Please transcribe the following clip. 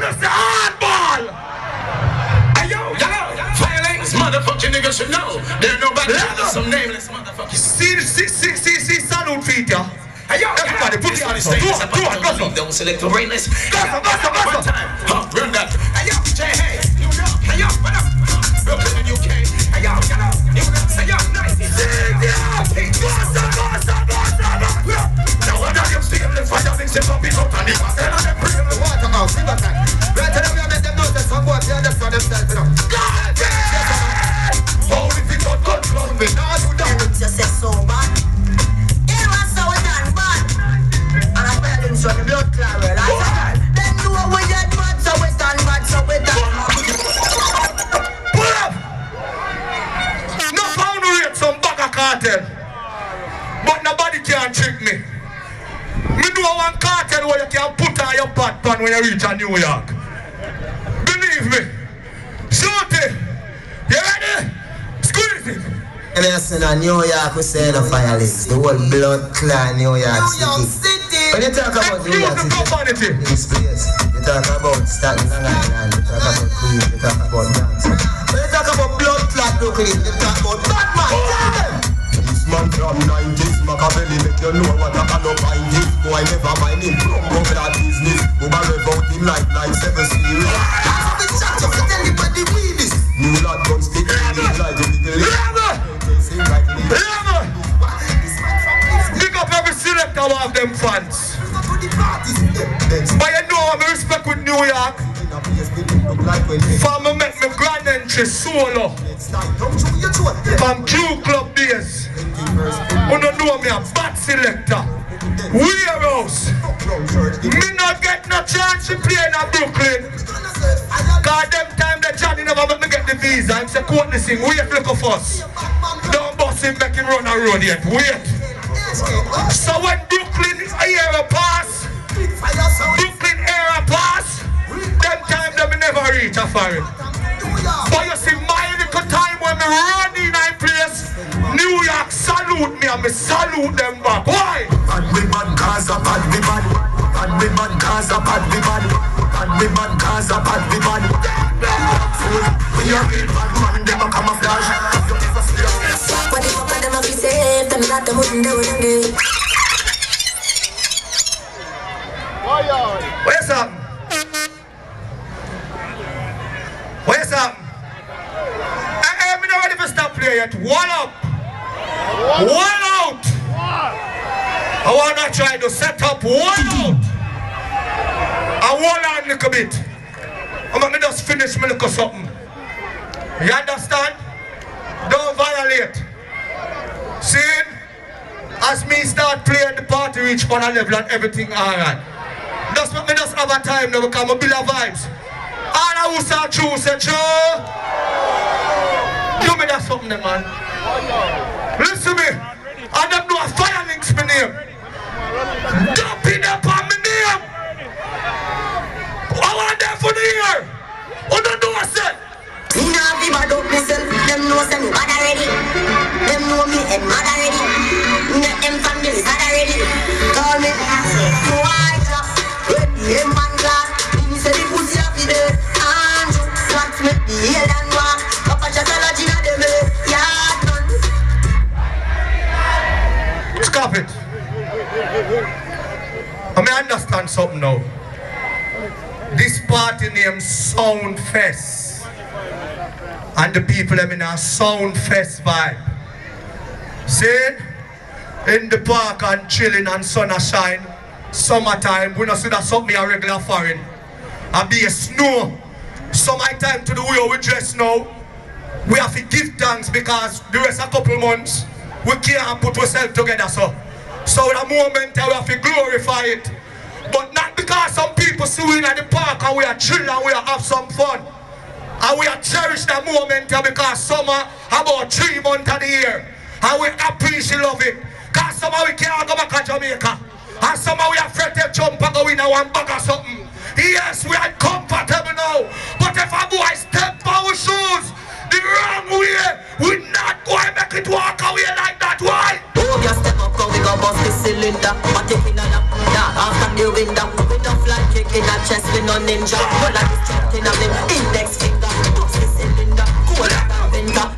that's the hardball. Hey yo, violence, motherfucking niggas should know. There's nobody else, some nameless motherfuckers. See, salute feet, yeah. Hey yo, everybody, put your hands up. Do it. Don't select the brainless. One time. Run that. Hey yo, J. Hey, New York. Hey yo, what up? Brooklyn and UK. Hey yo, get up. Hey yo, nice. Now what are you seeing? The fire things are popping up and the master and them bring the water out. River time. Right to them, you make them know that some boys they understand themselves, you know. God damn! Holy thing got gun club me. Now you down. You say so bad. It was so done bad. And I'm telling you, the blood clot well. I said, then know we get mad, so we stand mad, so we done. Pull up! No found to rate some bag of cartel. But nobody can trick me. Me know one cartel where you can put on your pot pan when you reach a New York. Believe me. Shoot it. You ready? Squeeze it. And listen, in New York we say the fire list. The whole blood clan New York City. When you talk about New York City, this place, you talk about Staten Island, you talk about Queens, you talk about dance. When you talk about blood clan Brooklyn, you talk about Batman. Man from 90s, Machiavelli make you know what I can up find this. Boy never mind him, go for that business. Go back about him like 7 series. That's the chat you tell anybody we this. New lad gun stick in his life, you think Big up every selector of them fans. But you know I'm respect with New York. For me make me grand entry solo. From Q Club days. You don't know me a bad selector. Warehouse. Me not get no chance to play in Brooklyn. Cause them time the Johnny never make me get the visa. I'm saying quote this thing, wait look of us. Don't bust him make him run a road yet. Wait. So when Brooklyn era pass, Brooklyn era pass, them time them never reach a foreign. But you see my little time when me run in my place, New York salute me and me salute them back. Why? Bad we bad, Gaza bad we bad. Bad we bad, Gaza bad we bad. Bad we bad, Gaza bad we bad. We are real bad man, them a camouflage. What the fuck are them a be safe? Tell me that them wouldn't do it. Where's up? Where's up? I'm not ready for stop play yet. One up. One out. I wanna try to set up one out. I one on a little bit. I'm gonna just finish me little something. You understand? Don't violate. See? As me start playing, the party reach on a level and everything alright. Just make me just have a time now because I build a vibes. All I who saw true say true. Do me that something there, man. Listen to me. I don't know a fire links my name. Don't pin up on my name. I want them for the year. Who don't know what I said? Me nah be bad up myself. Them know say me bad already. Them know me and mad already. Make them family bad already. Call me white up. Red the man glass. Me say the pussy up the day. And what make the head and walk. Papa chatology na dem yeah done. Stop it. I mean, understand something now. This party named Sound Fest. And the people them in a Sound Fest vibe. See? In the park and chilling and sun a shine. Summertime, we don't see that something a regular foreign. And be a snow. Summertime to the way we dress now. We have to give thanks because the rest a couple months we can't put ourselves together so the moment we have to glorify it. But not because some people see we in the park and we are chill and we are have some fun. And we are cherish the moment because summer about 3 months of the year. And we appreciate love it. Because summer we can't go back to Jamaica. And summer we are afraid to jump and go in a one bag or something. Yes, we are comfortable now. But if a boy step our shoes the wrong way, we not going to make it walk away like that. Why? Oh, just step up, go we go bust the cylinder. But if we not up, after the window, we don't fly kick. in a chest with no ninja. Well, I just jumped in a them index finger. Bust the cylinder, cool like a vendor.